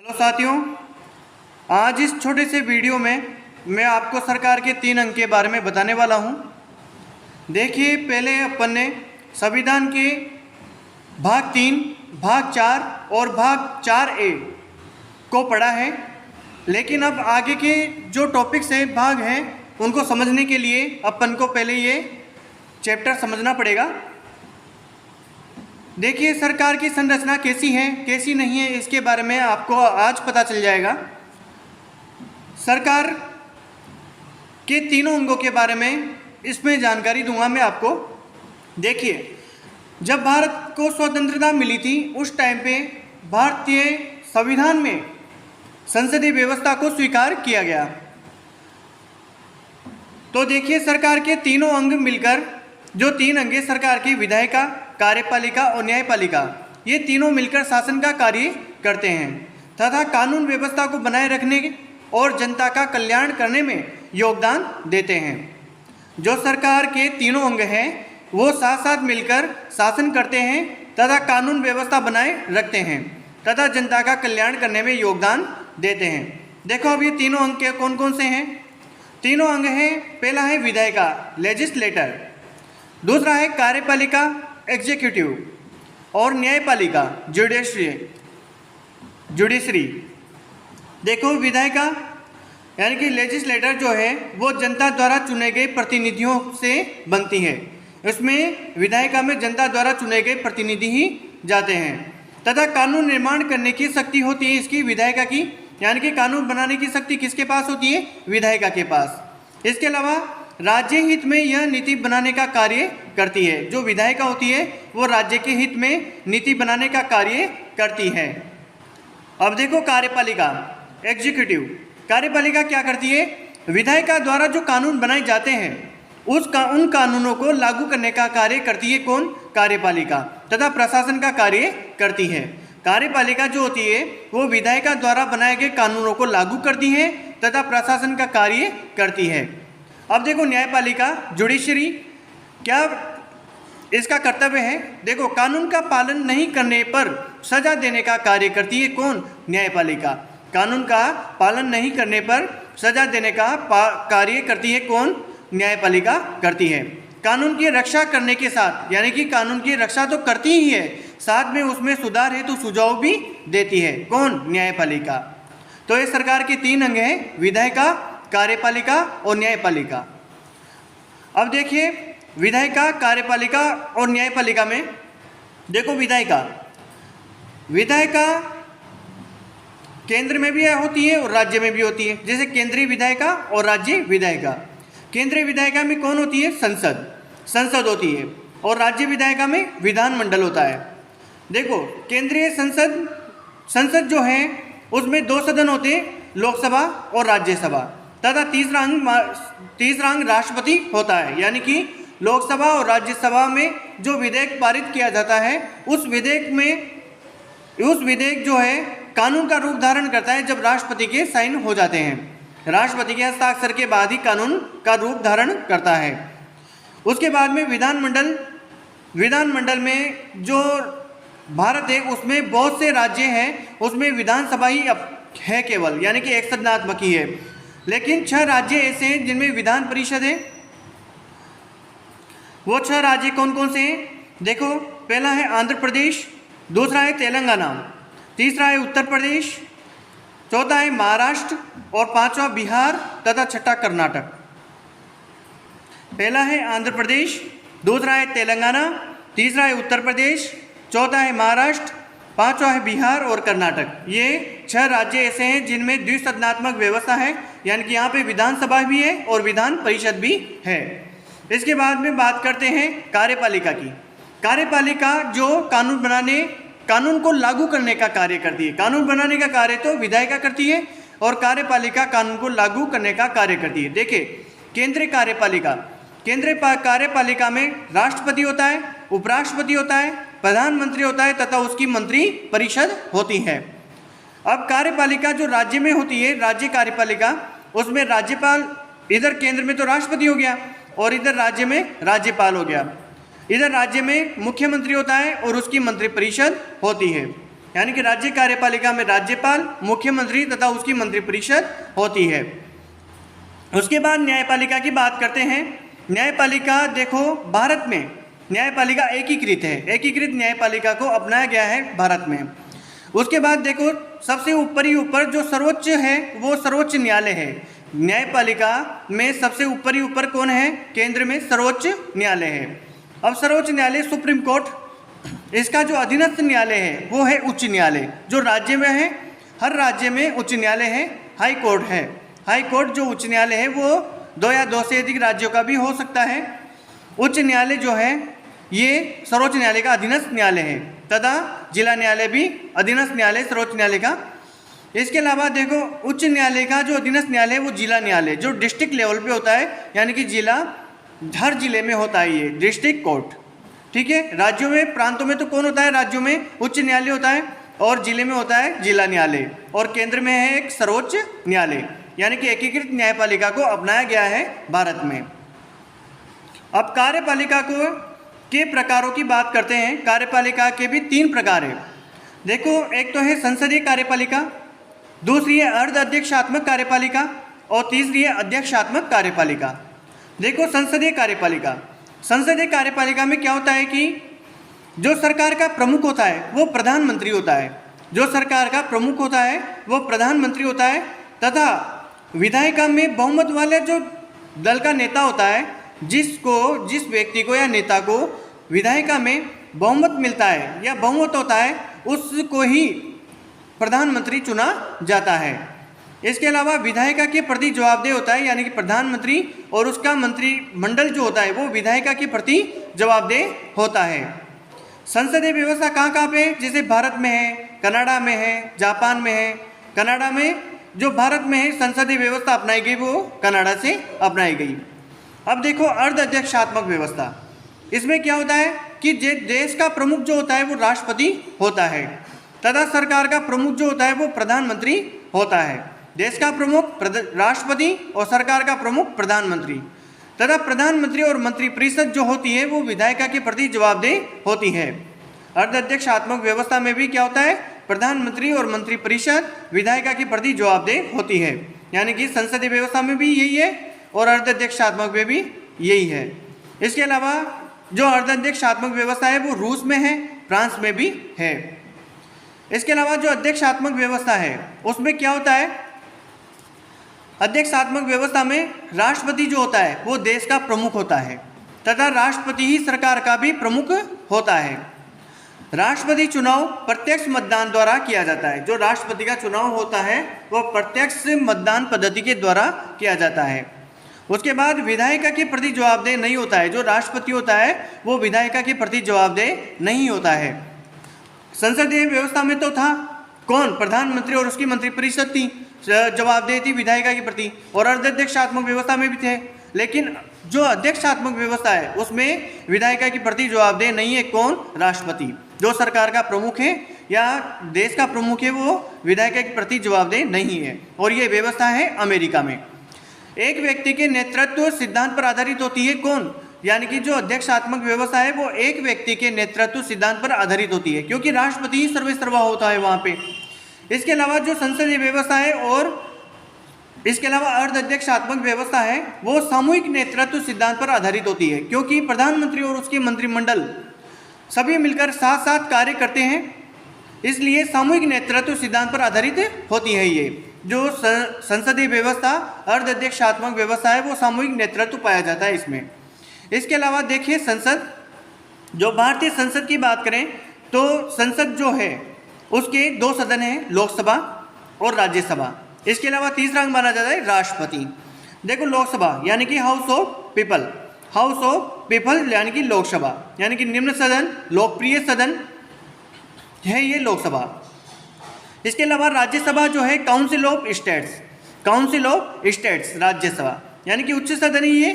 Hello साथियों, आज इस छोटे से वीडियो में मैं आपको सरकार के 3 अंक के बारे में बताने वाला हूं। देखिए, पहले अपन ने संविधान के भाग 3, भाग 4 और भाग 4A को पढ़ा है, लेकिन अब आगे के जो टॉपिक्स हैं, भाग हैं, उनको समझने के लिए अपन को पहले ये चैप्टर समझना पड़ेगा। देखिए, सरकार की संरचना कैसी है कैसी नहीं है, इसके बारे में आपको आज पता चल जाएगा। सरकार के तीनों अंगों के बारे में इसमें जानकारी दूंगा मैं आपको। देखिए, जब भारत को स्वतंत्रता मिली थी उस टाइम पे भारतीय संविधान में संसदीय व्यवस्था को स्वीकार किया गया। तो देखिए, सरकार के तीनों अंग मिलकर, जो 3 अंग है सरकार की, विधायिका, कार्यपालिका और न्यायपालिका, ये तीनों मिलकर शासन का कार्य करते हैं तथा कानून व्यवस्था को बनाए रखने और जनता का कल्याण करने में योगदान देते हैं। जो सरकार के तीनों अंग हैं वो साथ साथ मिलकर शासन करते हैं तथा कानून व्यवस्था बनाए रखते हैं तथा जनता का कल्याण करने में योगदान देते हैं। देखो, अब ये तीनों अंग कौन कौन से हैं। तीनों अंग हैं, पहला है विधायिका, लेजिस्लेटर, दूसरा है कार्यपालिका, एग्जीक्यूटिव, और न्यायपालिका, जुडिशरी। देखो, विधायिका यानी कि लेजिस्लेटर जो है वो जनता द्वारा चुने गए प्रतिनिधियों से बनती है। इसमें विधायिका में जनता द्वारा चुने गए प्रतिनिधि ही जाते हैं तथा कानून निर्माण करने की शक्ति होती है इसकी, विधायिका की, यानी कि कानून बनाने की शक्ति किसके पास होती है? विधायिका के पास। इसके अलावा राज्य हित में यह नीति बनाने का कार्य करती है। जो विधायिका होती है वो राज्य के हित में नीति बनाने का कार्य करती है। अब देखो, कार्यपालिका, एग्जीक्यूटिव। कार्यपालिका क्या करती है? विधायिका द्वारा जो कानून बनाए जाते हैं उन कानूनों को लागू करने का कार्य करती है। कौन? कार्यपालिका। तथा प्रशासन का कार्य करती है। कार्यपालिका जो होती है वो विधायिका द्वारा बनाए गए कानूनों को लागू करती है तथा प्रशासन का कार्य करती है। अब देखो, न्यायपालिका, जुडिशरी, क्या इसका कर्तव्य है? देखो, कानून का पालन नहीं करने पर सजा देने का कार्य करती है। कौन? न्यायपालिका। कानून का पालन नहीं करने पर सजा देने का कार्य करती है। कौन? न्यायपालिका करती है। कानून की रक्षा करने के साथ, यानी कि कानून की रक्षा तो करती ही है, साथ में उसमें सुधार हेतु सुझाव भी देती है। कौन? न्यायपालिका। तो ये सरकार के 3 अंग हैं, विधायिका, कार्यपालिका और न्यायपालिका। अब देखिए, विधायिका, कार्यपालिका और न्यायपालिका में देखो, विधायिका केंद्र में भी होती है और राज्य में भी होती है। जैसे केंद्रीय विधायिका और राज्य विधायिका। केंद्रीय विधायिका में कौन होती है? संसद होती है, और राज्य विधायिका में विधानमंडल होता है। देखो, केंद्रीय संसद जो है उसमें 2 सदन होते हैं, लोकसभा और राज्यसभा, तथा तीसरा अंग राष्ट्रपति होता है। यानी कि लोकसभा और राज्यसभा में जो विधेयक पारित किया जाता है उस विधेयक जो है कानून का रूप धारण करता है जब राष्ट्रपति के साइन हो जाते हैं। राष्ट्रपति के हस्ताक्षर के बाद ही कानून का रूप धारण करता है। उसके बाद में विधानमंडल में जो भारत है उसमें बहुत से राज्य हैं, उसमें विधानसभा ही है केवल, यानी कि एक सदनात्मक ही है। लेकिन 6 राज्य ऐसे हैं जिनमें विधान परिषद है। वो 6 राज्य कौन कौन से हैं? देखो, पहला है आंध्र प्रदेश, दूसरा है तेलंगाना, तीसरा है उत्तर प्रदेश, चौथा है महाराष्ट्र और 5वां बिहार तथा 6ठा कर्नाटक। पहला है आंध्र प्रदेश, दूसरा है तेलंगाना, तीसरा है उत्तर प्रदेश, चौथा है महाराष्ट्र, 5वां है बिहार और कर्नाटक। ये 6 राज्य ऐसे हैं जिनमें द्विसदनात्मक व्यवस्था है, यानी कि यहाँ पे विधानसभा भी है और विधान परिषद भी है। इसके बाद में बात करते हैं कार्यपालिका की। कार्यपालिका जो कानून को लागू करने का कार्य करती है। कानून बनाने का कार्य तो विधायिका करती है और कार्यपालिका कानून को लागू करने का कार्य करती है। देखिए, केंद्रीय कार्यपालिका में राष्ट्रपति होता है, उपराष्ट्रपति होता है, प्रधानमंत्री होता है तथा उसकी मंत्री परिषद होती है। अब कार्यपालिका जो राज्य में होती है, राज्य कार्यपालिका, उसमें राज्यपाल, इधर केंद्र में तो राष्ट्रपति हो गया और इधर राज्य में राज्यपाल हो गया। इधर राज्य में मुख्यमंत्री होता है और उसकी मंत्रिपरिषद होती है। यानी कि राज्य कार्यपालिका में राज्यपाल, मुख्यमंत्री तथा उसकी मंत्रिपरिषद होती है। उसके बाद न्यायपालिका की बात करते हैं। न्यायपालिका देखो भारत में न्यायपालिका एकीकृत है, एकीकृत न्यायपालिका को अपनाया गया है भारत में। उसके बाद देखो सबसे ऊपर जो सर्वोच्च है वो सर्वोच्च न्यायालय है। न्यायपालिका में सबसे ऊपर कौन है? केंद्र में सर्वोच्च न्यायालय है। अब सर्वोच्च न्यायालय सुप्रीम कोर्ट, इसका जो अधीनस्थ न्यायालय है वो है उच्च न्यायालय। जो राज्य में है, हर राज्य में उच्च न्यायालय है, हाई कोर्ट है। हाई कोर्ट जो उच्च न्यायालय है वो 2 या 2 से अधिक राज्यों का भी हो सकता है। उच्च न्यायालय जो है ये सर्वोच्च न्यायालय का अधीनस्थ न्यायालय है तथा जिला न्यायालय भी अधीनस्थ न्यायालय सर्वोच्च न्यायालय का। इसके अलावा देखो उच्च न्यायालय का जो अधीनस्थ न्यायालय है वो जिला न्यायालय, जो डिस्ट्रिक्ट लेवल पे होता है, यानी कि जिला, हर जिले में होता है ये डिस्ट्रिक्ट कोर्ट। ठीक है, राज्यों में, प्रांतों में तो कौन होता है? राज्यों में उच्च न्यायालय होता है और जिले में होता है जिला न्यायालय, और केंद्र में है एक सर्वोच्च न्यायालय। यानी कि एकीकृत न्यायपालिका को अपनाया गया है भारत में। अब कार्यपालिका के प्रकारों की बात करते हैं। कार्यपालिका के भी 3 प्रकार हैं। देखो एक तो है संसदीय कार्यपालिका, दूसरी है अर्ध अध्यक्षात्मक कार्यपालिका और तीसरी है अध्यक्षात्मक कार्यपालिका। देखो संसदीय कार्यपालिका, संसदीय कार्यपालिका में क्या होता है कि जो सरकार का प्रमुख होता है वो प्रधानमंत्री होता है। जो सरकार का प्रमुख होता है वो प्रधानमंत्री होता है तथा विधायिका में बहुमत वाले जो दल का नेता होता है, जिस व्यक्ति को या नेता को विधायिका में बहुमत मिलता है या बहुमत होता है, उसको ही प्रधानमंत्री चुना जाता है। इसके अलावा विधायिका के प्रति जवाबदेह होता है, यानी कि प्रधानमंत्री और उसका मंत्रिमंडल जो होता है वो विधायिका के प्रति जवाबदेह होता है। संसदीय व्यवस्था कहाँ पे है? जैसे भारत में है, कनाडा में है, जापान में है। कनाडा में जो भारत में है संसदीय व्यवस्था अपनाई गई वो कनाडा से अपनाई गई। अब देखो अर्ध अध्यक्षात्मक व्यवस्था, इसमें क्या होता है कि देश का प्रमुख जो होता है वो राष्ट्रपति होता है तथा सरकार का प्रमुख जो होता है वो प्रधानमंत्री होता है। देश का प्रमुख राष्ट्रपति और सरकार का प्रमुख प्रधानमंत्री तथा प्रधानमंत्री और मंत्रिपरिषद जो होती है वो विधायिका के प्रति जवाबदेह होती है। अर्ध अध्यक्षात्मक व्यवस्था में भी क्या होता है? प्रधानमंत्री और मंत्रिपरिषद विधायिका के प्रति जवाबदेह होती है। यानी कि संसदीय व्यवस्था में भी यही है और अर्ध अध्यक्षात्मक में भी यही है। इसके अलावा जो अर्ध अध्यक्षात्मक व्यवस्था है वो रूस में है, फ्रांस में भी है। इसके अलावा जो अध्यक्षात्मक व्यवस्था है उसमें क्या होता है? अध्यक्षात्मक व्यवस्था में राष्ट्रपति जो होता है वो देश का प्रमुख होता है तथा राष्ट्रपति ही सरकार का भी प्रमुख होता है। राष्ट्रपति चुनाव प्रत्यक्ष मतदान द्वारा किया जाता है। जो राष्ट्रपति का चुनाव होता है वो प्रत्यक्ष मतदान पद्धति के द्वारा किया जाता है। उसके बाद विधायिका के प्रति जवाबदेह नहीं होता है। जो राष्ट्रपति होता है वो विधायिका के प्रति जवाबदेह नहीं होता है। संसदीय व्यवस्था में तो था कौन? प्रधानमंत्री और उसकी मंत्रिपरिषद थी, जवाबदेह थी विधायिका के प्रति, और अर्ध अध्यक्षात्मक व्यवस्था में भी थे। लेकिन जो अध्यक्षात्मक व्यवस्था है उसमें विधायिका के प्रति जवाबदेह नहीं है। कौन? राष्ट्रपति। जो सरकार का प्रमुख है या देश का प्रमुख है वो विधायिका के प्रति जवाबदेह नहीं है। और ये व्यवस्था है अमेरिका में। एक व्यक्ति के नेतृत्व सिद्धांत पर आधारित होती है। कौन? यानी कि जो अध्यक्षात्मक व्यवस्था है वो एक व्यक्ति के नेतृत्व सिद्धांत पर आधारित होती है, क्योंकि राष्ट्रपति ही सर्वेसर्वा होता है वहाँ पे। इसके अलावा जो संसदीय व्यवस्था है और इसके अलावा अर्ध अध्यक्षात्मक व्यवस्था है वो सामूहिक नेतृत्व सिद्धांत पर आधारित होती है, क्योंकि प्रधानमंत्री और उसके मंत्रिमंडल सभी मिलकर साथ साथ कार्य करते हैं, इसलिए सामूहिक नेतृत्व सिद्धांत पर आधारित होती है। ये जो संसदीय व्यवस्था अर्ध अध्यक्षात्मक व्यवस्था है वो सामूहिक नेतृत्व पाया जाता है इसमें। इसके अलावा देखिए संसद, जो भारतीय संसद की बात करें तो संसद जो है उसके 2 सदन हैं, लोकसभा और राज्यसभा। इसके अलावा तीसरा अंग माना जाता है राष्ट्रपति। देखो लोकसभा यानी कि house of people, house of people यानी कि लोकसभा, यानी कि निम्न सदन, लोकप्रिय सदन है ये लोकसभा। इसके अलावा राज्यसभा जो है council of states, council of states Rajya Sabha, यानी कि उच्च सदन ही ये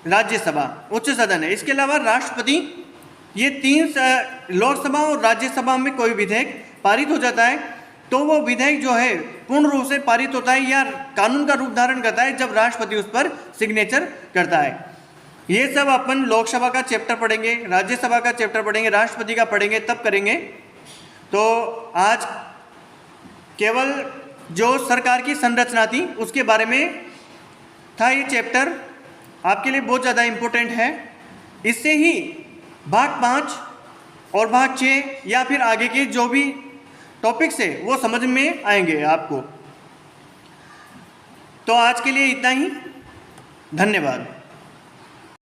राज्यसभा उच्च सदन है। इसके अलावा राष्ट्रपति, ये 3 लोकसभा और राज्यसभा में कोई विधेयक पारित हो जाता है तो वो विधेयक जो है पूर्ण रूप से पारित होता है या कानून का रूप धारण करता है जब राष्ट्रपति उस पर सिग्नेचर करता है। ये सब अपन लोकसभा का चैप्टर पढ़ेंगे, राज्यसभा का चैप्टर पढ़ेंगे, राष्ट्रपति का पढ़ेंगे, तब करेंगे। तो आज केवल जो सरकार की संरचना थी उसके बारे में था ये चैप्टर, आपके लिए बहुत ज़्यादा इम्पोर्टेंट है। इससे ही भाग 5 और भाग 6 या फिर आगे के जो भी टॉपिक्स है वो समझ में आएंगे आपको। तो आज के लिए इतना ही, धन्यवाद।